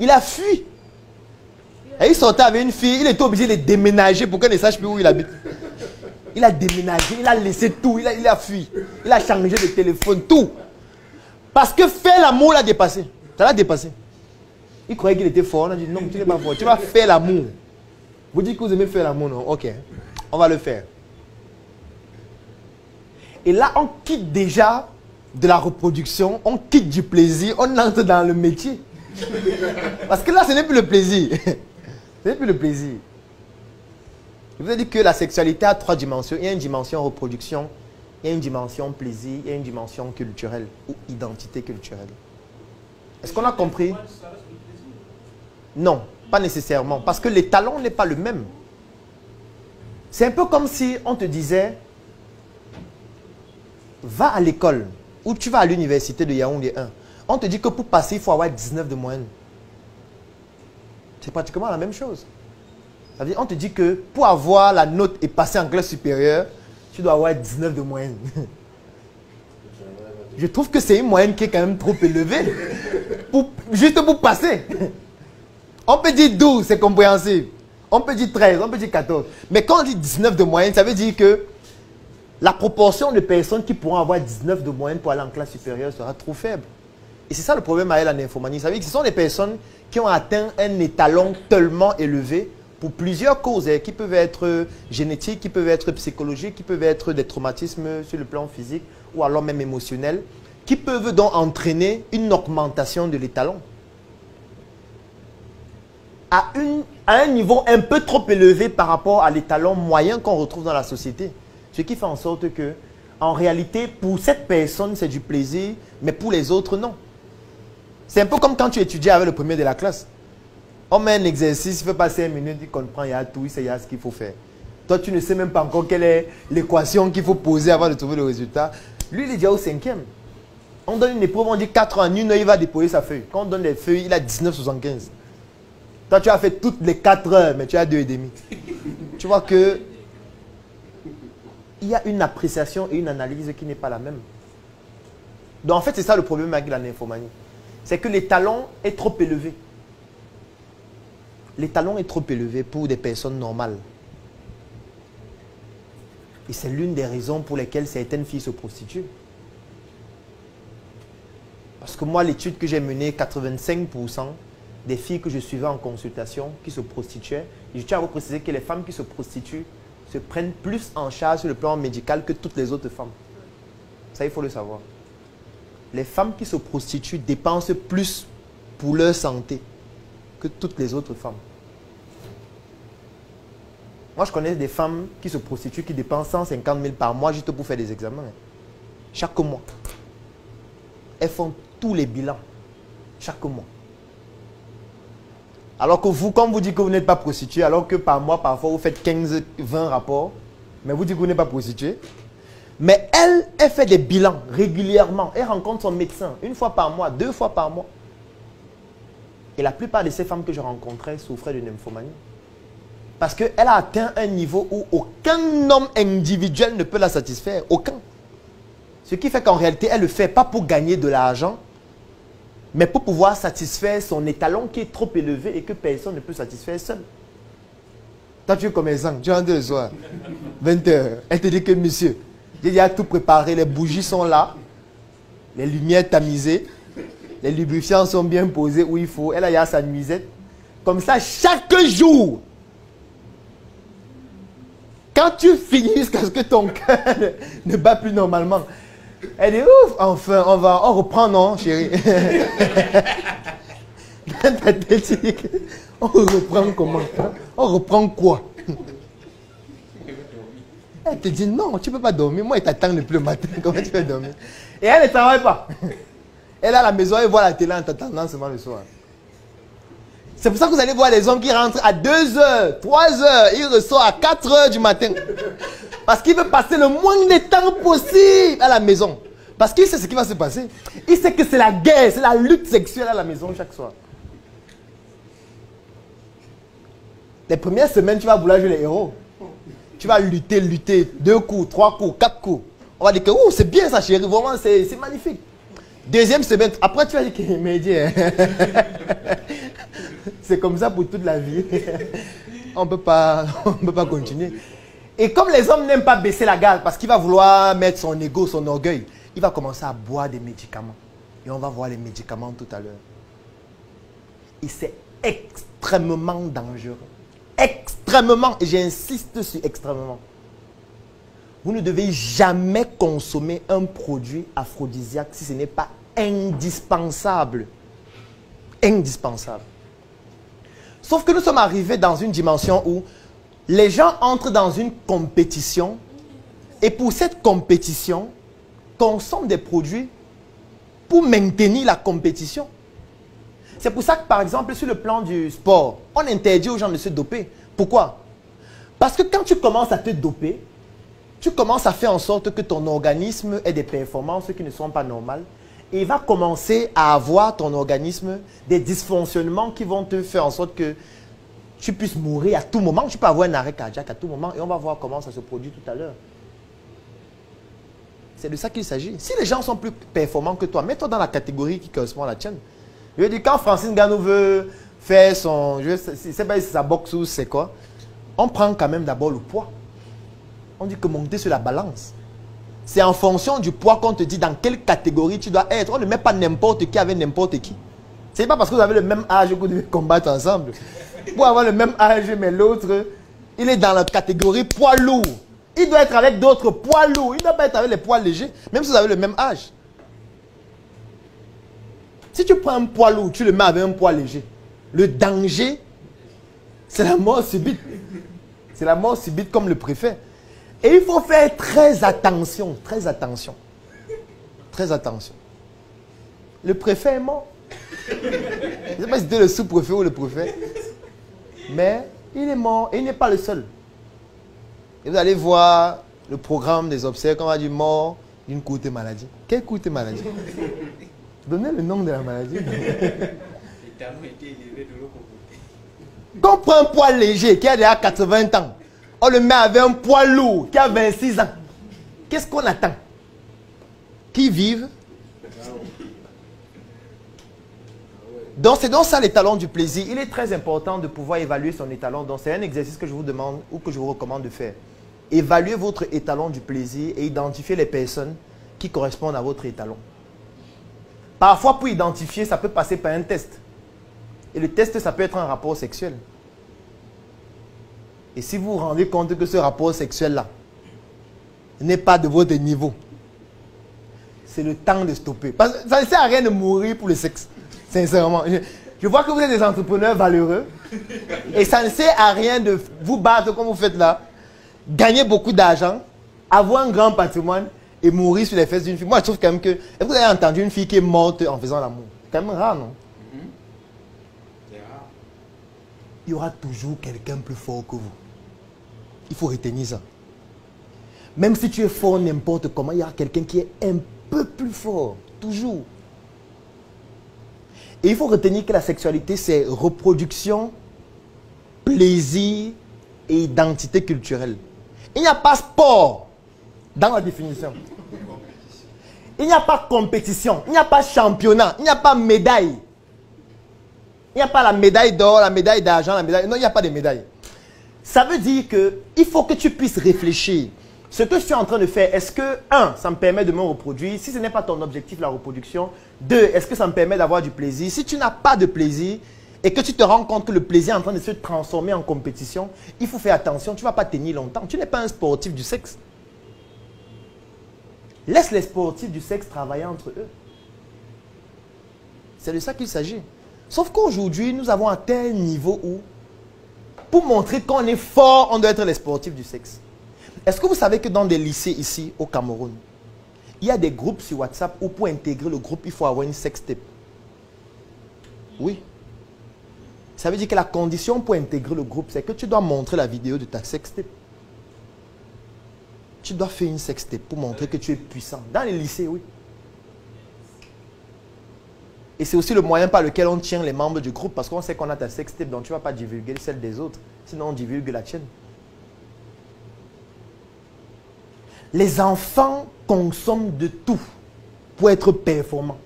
Il a fui. Et il sortait avec une fille, il était obligé de déménager pour qu'elle ne sache plus où il habite. Il a déménagé, il a laissé tout, il a fui. Il a changé de téléphone, tout. Parce que faire l'amour l'a dépassé. Ça l'a dépassé. Il croyait qu'il était fort, on a dit non, tu n'es pas fort, tu vas faire l'amour. Vous dites que vous aimez faire l'amour, non? Ok, on va le faire. Et là, on quitte déjà de la reproduction, on quitte du plaisir, on entre dans le métier. Parce que là, ce n'est plus le plaisir. Ce n'est plus le plaisir. Je vous ai dit que la sexualité a 3 dimensions. Il y a une dimension reproduction, il y a une dimension plaisir, il y a une dimension culturelle ou identité culturelle. Est-ce qu'on a compris? Non, pas nécessairement. Parce que les talents n'est pas le même. C'est un peu comme si on te disait, va à l'école ou tu vas à l'université de Yaoundé 1. On te dit que pour passer, il faut avoir 19 de moyenne. C'est pratiquement la même chose. Ça veut dire, on te dit que pour avoir la note et passer en classe supérieure, tu dois avoir 19 de moyenne. Je trouve que c'est une moyenne qui est quand même trop élevée. Juste pour passer. On peut dire 12, c'est compréhensible. On peut dire 13, on peut dire 14. Mais quand on dit 19 de moyenne, ça veut dire que la proportion de personnes qui pourront avoir 19 de moyenne pour aller en classe supérieure sera trop faible. Et c'est ça le problème avec la nymphomanie. Ça veut dire que ce sont des personnes qui ont atteint un étalon tellement élevé pour plusieurs causes, qui peuvent être génétiques, qui peuvent être psychologiques, qui peuvent être des traumatismes sur le plan physique ou alors même émotionnel, qui peuvent donc entraîner une augmentation de l'étalon à un niveau un peu trop élevé par rapport à l'étalon moyen qu'on retrouve dans la société. Ce qui fait en sorte que, en réalité, pour cette personne, c'est du plaisir, mais pour les autres, non. C'est un peu comme quand tu étudies avec le premier de la classe. On met un exercice, il ne fait pas 5 minutes, il comprend, il y a tout, il sait, il y a ce qu'il faut faire. Toi, tu ne sais même pas encore quelle est l'équation qu'il faut poser avant de trouver le résultat. Lui, il est déjà au 5e. On donne une épreuve, on dit 4 ans, en une heure, il va déposer sa feuille. Quand on donne les feuilles, il a 19,75. Toi, tu as fait toutes les 4 heures, mais tu as 2,5. Tu vois que il y a une appréciation et une analyse qui n'est pas la même. Donc, en fait, c'est ça le problème avec la nymphomanie. C'est que l'étalon est trop élevé. L'étalon est trop élevé pour des personnes normales. Et c'est l'une des raisons pour lesquelles certaines filles se prostituent. Parce que moi, l'étude que j'ai menée, 85% des filles que je suivais en consultation qui se prostituaient, et je tiens à vous préciser que les femmes qui se prostituent se prennent plus en charge sur le plan médical que toutes les autres femmes. Ça, il faut le savoir. Les femmes qui se prostituent dépensent plus pour leur santé que toutes les autres femmes. Moi, je connais des femmes qui se prostituent, qui dépensent 150 000 par mois juste pour faire des examens. Chaque mois. Elles font tous les bilans. Chaque mois. Alors que vous, comme vous dites que vous n'êtes pas prostitué, alors que par mois, parfois, vous faites 15, 20 rapports, mais vous dites que vous n'êtes pas prostitué. Mais elle fait des bilans régulièrement. Elle rencontre son médecin 1 fois par mois, 2 fois par mois. Et la plupart de ces femmes que je rencontrais souffraient de nymphomanie. Parce qu'elle a atteint un niveau où aucun homme individuel ne peut la satisfaire. Aucun. Ce qui fait qu'en réalité, elle ne le fait pas pour gagner de l'argent, mais pour pouvoir satisfaire son étalon qui est trop élevé et que personne ne peut satisfaire seul. Toi, tu es comme exemple, tu rentres le soir, 20h, elle te dit que monsieur, j'ai déjà tout préparé, les bougies sont là, les lumières tamisées, les lubrifiants sont bien posés où il faut, elle a sa nuisette. Comme ça, chaque jour, quand tu finis jusqu'à ce que ton cœur ne bat plus normalement, elle dit, ouf, enfin, on reprend, non, chérie? Dans ta tête, on reprend comment? On reprend quoi? Elle te dit, non, tu ne peux pas dormir. Moi, il t'attend depuis le matin. Comment tu peux dormir? Et elle ne travaille pas. Elle est à la maison, elle voit la télé en t'attendant seulement le soir. C'est pour ça que vous allez voir les hommes qui rentrent à 2h, 3h, ils ressortent à 4h du matin. Parce qu'il veut passer le moins de temps possible à la maison. Parce qu'il sait ce qui va se passer. Il sait que c'est la guerre, c'est la lutte sexuelle à la maison chaque soir. Les premières semaines, tu vas vouloir jouer les héros. Tu vas lutter, 2 coups, 3 coups, 4 coups. On va dire que c'est bien ça chérie, vraiment c'est magnifique. Deuxième semaine, après tu vas dire que C'est comme ça pour toute la vie. On peut pas continuer. Et comme les hommes n'aiment pas baisser la garde parce qu'il va vouloir mettre son ego, son orgueil, il va commencer à boire des médicaments. Et on va voir les médicaments tout à l'heure. Et c'est extrêmement dangereux. Extrêmement, et j'insiste sur extrêmement. Vous ne devez jamais consommer un produit aphrodisiaque si ce n'est pas indispensable. Indispensable. Sauf que nous sommes arrivés dans une dimension où les gens entrent dans une compétition et pour cette compétition, consomment des produits pour maintenir la compétition. C'est pour ça que, par exemple, sur le plan du sport, on interdit aux gens de se doper. Pourquoi? Parce que quand tu commences à te doper, tu commences à faire en sorte que ton organisme ait des performances qui ne sont pas normales. Et il va commencer à avoir, ton organisme, des dysfonctionnements qui vont te faire en sorte que tu puisses mourir à tout moment. Tu peux avoir un arrêt cardiaque à tout moment. Et on va voir comment ça se produit tout à l'heure. C'est de ça qu'il s'agit. Si les gens sont plus performants que toi, mets-toi dans la catégorie qui correspond à la tienne. Je veux dire, quand Francine Gano veut faire son... Je ne sais pas si c'est sa boxe ou c'est quoi. On prend quand même d'abord le poids. On dit que monter sur la balance. C'est en fonction du poids qu'on te dit dans quelle catégorie tu dois être. On ne met pas n'importe qui avec n'importe qui. Ce n'est pas parce que vous avez le même âge que vous devez combattre ensemble. Pour avoir le même âge, mais l'autre, il est dans la catégorie poids lourd. Il doit être avec d'autres poids lourds. Il ne doit pas être avec les poids légers, même si vous avez le même âge. Si tu prends un poids lourd, tu le mets avec un poids léger. Le danger, c'est la mort subite. C'est la mort subite comme le préfet. Et il faut faire très attention, très attention. Très attention. Le préfet est mort. Je ne sais pas si c'était le sous-préfet ou le préfet. Mais il est mort et il n'est pas le seul. Et vous allez voir le programme des obsèques, on va dire mort d'une courte maladie. Quelle courte maladie? Donnez le nom de la maladie. Quand on prend un poids léger qui a déjà 80 ans, on le met avec un poids lourd qui a 26 ans. Qu'est-ce qu'on attend? Qu'ils vivent. Donc c'est donc ça l'étalon du plaisir. Il est très important de pouvoir évaluer son étalon. Donc c'est un exercice que je vous demande ou que je vous recommande de faire. Évaluez votre étalon du plaisir et identifiez les personnes qui correspondent à votre étalon. Parfois pour identifier, ça peut passer par un test. Et le test, ça peut être un rapport sexuel. Et si vous vous rendez compte que ce rapport sexuel-là n'est pas de votre niveau, c'est le temps de stopper. Parce que ça ne sert à rien de mourir pour le sexe. Sincèrement. Je vois que vous êtes des entrepreneurs valeureux. Et ça ne sert à rien de vous battre comme vous faites là. Gagner beaucoup d'argent, avoir un grand patrimoine et mourir sur les fesses d'une fille. Moi, je trouve quand même que... Est-ce que vous avez entendu une fille qui est morte en faisant l'amour? C'est quand même rare, non? Il y aura toujours quelqu'un plus fort que vous. Il faut retenir ça. Même si tu es fort n'importe comment, il y aura quelqu'un qui est un peu plus fort. Toujours. Et il faut retenir que la sexualité, c'est reproduction, plaisir et identité culturelle. Il n'y a pas sport dans la définition. Il n'y a pas compétition. Il n'y a pas championnat. Il n'y a pas médaille. Il n'y a pas la médaille d'or, la médaille d'argent, la médaille... Non, il n'y a pas de médaille. Ça veut dire qu'il faut que tu puisses réfléchir. Ce que je suis en train de faire, est-ce que, 1, ça me permet de me reproduire? Si ce n'est pas ton objectif, la reproduction. 2, est-ce que ça me permet d'avoir du plaisir? Si tu n'as pas de plaisir et que tu te rends compte que le plaisir est en train de se transformer en compétition, il faut faire attention, tu ne vas pas tenir longtemps. Tu n'es pas un sportif du sexe. Laisse les sportifs du sexe travailler entre eux. C'est de ça qu'il s'agit. Sauf qu'aujourd'hui, nous avons atteint un niveau où, pour montrer qu'on est fort, on doit être les sportifs du sexe. Est-ce que vous savez que dans des lycées ici, au Cameroun, il y a des groupes sur WhatsApp où pour intégrer le groupe, il faut avoir une sextape? Oui. Ça veut dire que la condition pour intégrer le groupe, c'est que tu dois montrer la vidéo de ta sextape. Tu dois faire une sextape pour montrer que tu es puissant. Dans les lycées, oui. Et c'est aussi le moyen par lequel on tient les membres du groupe parce qu'on sait qu'on a ta sextape, donc tu ne vas pas divulguer celle des autres. Sinon, on divulgue la tienne. Les enfants consomment de tout pour être performants.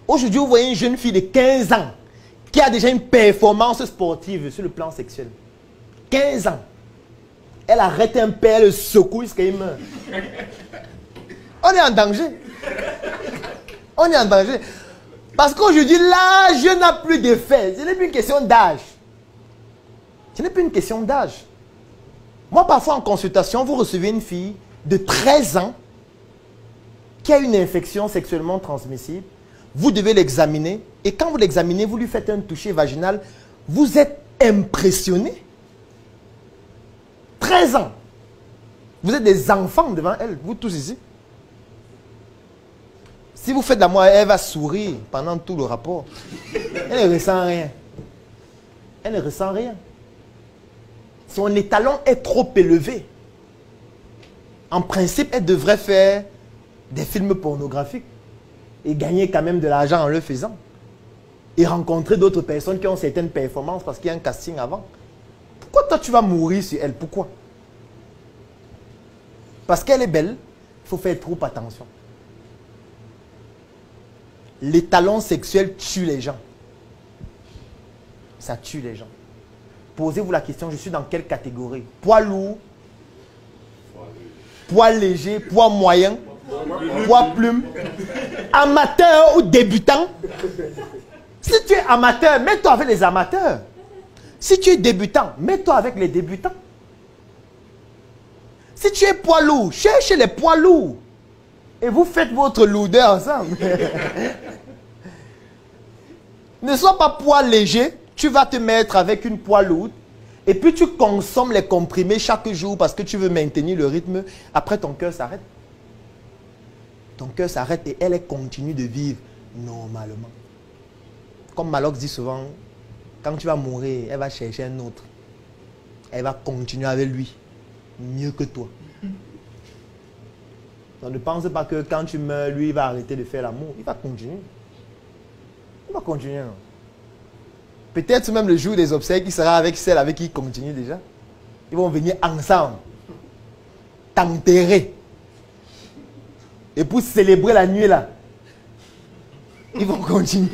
Aujourd'hui, vous voyez une jeune fille de 15 ans qui a déjà une performance sportive sur le plan sexuel. 15 ans. Elle arrête un père, elle le secoue jusqu'à il meurt. On est en danger. On est en danger. Parce qu'aujourd'hui, l'âge n'a plus d'effet. Ce n'est plus une question d'âge. Ce n'est plus une question d'âge. Moi, parfois en consultation, vous recevez une fille de 13 ans qui a une infection sexuellement transmissible. Vous devez l'examiner. Et quand vous l'examinez, vous lui faites un toucher vaginal. Vous êtes impressionné. 13 ans. Vous êtes des enfants devant elle, vous tous ici. Si vous faites l'amour, elle va sourire pendant tout le rapport. Elle ne ressent rien. Elle ne ressent rien. Son étalon est trop élevé. En principe, elle devrait faire des films pornographiques et gagner quand même de l'argent en le faisant. Et rencontrer d'autres personnes qui ont certaines performances parce qu'il y a un casting avant. Pourquoi toi tu vas mourir sur elle? Pourquoi? Parce qu'elle est belle, il faut faire trop attention. L'étalon sexuel tue les gens. Ça tue les gens. Posez-vous la question, je suis dans quelle catégorie? Poids lourd, poids léger, poids moyen, poids plume, amateur ou débutant? Si tu es amateur, mets-toi avec les amateurs. Si tu es débutant, mets-toi avec les débutants. Si tu es poids lourd, cherche les poids lourds. Et vous faites votre lourdeur ensemble. Ne sois pas poids léger, tu vas te mettre avec une poids lourde. Et puis tu consommes les comprimés chaque jour parce que tu veux maintenir le rythme. Après, ton cœur s'arrête. Ton cœur s'arrête et elle continue de vivre normalement. Comme Malox dit souvent, quand tu vas mourir, elle va chercher un autre. Elle va continuer avec lui. Mieux que toi. Donc ne pense pas que quand tu meurs, lui, il va arrêter de faire l'amour. Il va continuer. Il va continuer. Peut-être même le jour des obsèques, il sera avec celle avec qui il continue déjà. Ils vont venir ensemble. T'enterrer. Et pour célébrer la nuit là, ils vont continuer.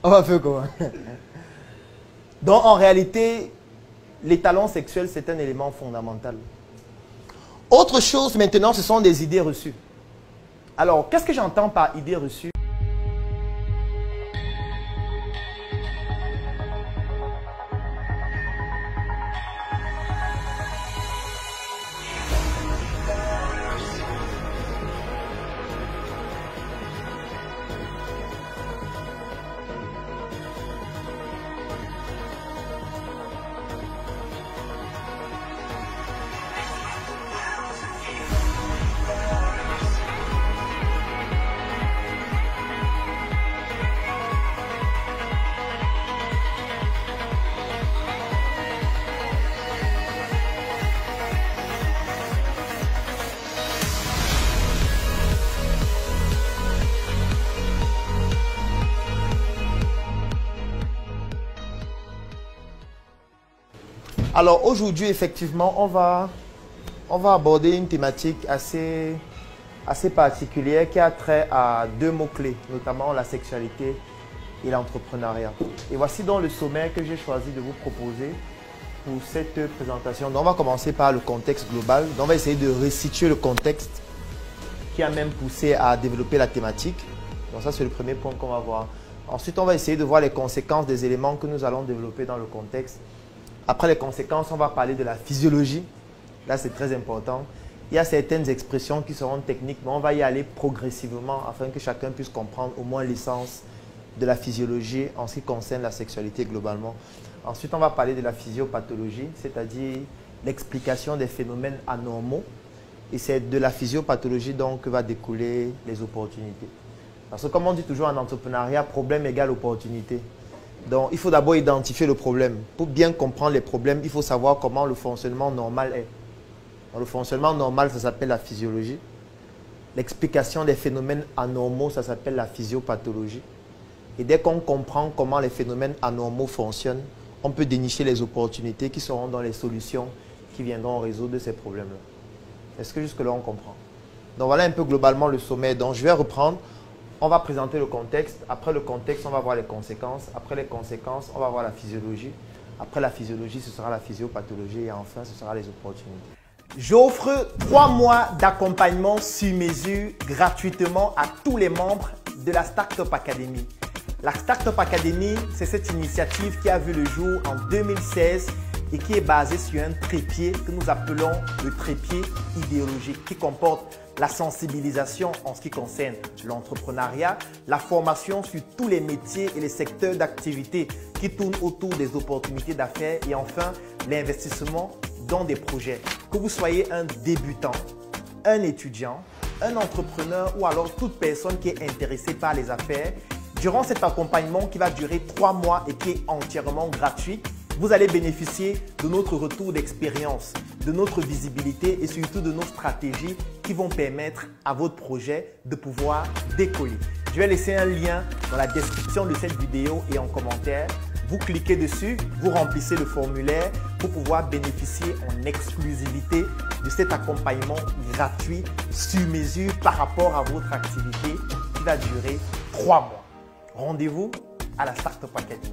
On va faire comment? Donc en réalité, l'étalon sexuel, c'est un élément fondamental. Autre chose maintenant, ce sont des idées reçues. Alors, qu'est-ce que j'entends par idées reçues? Alors aujourd'hui, effectivement, on va aborder une thématique assez particulière qui a trait à deux mots-clés, notamment la sexualité et l'entrepreneuriat. Et voici donc le sommaire que j'ai choisi de vous proposer pour cette présentation. Donc on va commencer par le contexte global. Donc on va essayer de resituer le contexte qui a même poussé à développer la thématique. Donc ça, c'est le premier point qu'on va voir. Ensuite, on va essayer de voir les conséquences des éléments que nous allons développer dans le contexte. Après les conséquences, on va parler de la physiologie. Là, c'est très important. Il y a certaines expressions qui seront techniques, mais on va y aller progressivement afin que chacun puisse comprendre au moins l'essence de la physiologie en ce qui concerne la sexualité globalement. Ensuite, on va parler de la physiopathologie, c'est-à-dire l'explication des phénomènes anormaux. Et c'est de la physiopathologie donc que va découler les opportunités. Parce que comme on dit toujours en entrepreneuriat, problème égale opportunité. Donc, il faut d'abord identifier le problème. Pour bien comprendre les problèmes, il faut savoir comment le fonctionnement normal est. Donc, le fonctionnement normal, ça s'appelle la physiologie. L'explication des phénomènes anormaux, ça s'appelle la physiopathologie. Et dès qu'on comprend comment les phénomènes anormaux fonctionnent, on peut dénicher les opportunités qui seront dans les solutions qui viendront résoudre ces problèmes-là. Est-ce que jusque-là, on comprend? Donc, voilà un peu globalement le sommet. Donc, je vais reprendre. On va présenter le contexte. Après le contexte, on va voir les conséquences. Après les conséquences, on va voir la physiologie. Après la physiologie, ce sera la physiopathologie. Et enfin, ce sera les opportunités. J'offre 3 mois d'accompagnement sur mesure gratuitement à tous les membres de la Startup Academy. La Startup Academy, c'est cette initiative qui a vu le jour en 2016 et qui est basée sur un trépied que nous appelons le trépied idéologique qui comporte la sensibilisation en ce qui concerne l'entrepreneuriat, la formation sur tous les métiers et les secteurs d'activité qui tournent autour des opportunités d'affaires et enfin l'investissement dans des projets. Que vous soyez un débutant, un étudiant, un entrepreneur ou alors toute personne qui est intéressée par les affaires, durant cet accompagnement qui va durer 3 mois et qui est entièrement gratuit, vous allez bénéficier de notre retour d'expérience, de notre visibilité et surtout de nos stratégies qui vont permettre à votre projet de pouvoir décoller. Je vais laisser un lien dans la description de cette vidéo et en commentaire. Vous cliquez dessus, vous remplissez le formulaire pour pouvoir bénéficier en exclusivité de cet accompagnement gratuit sur mesure par rapport à votre activité qui va durer 3 mois. Rendez-vous à la Startup Academy.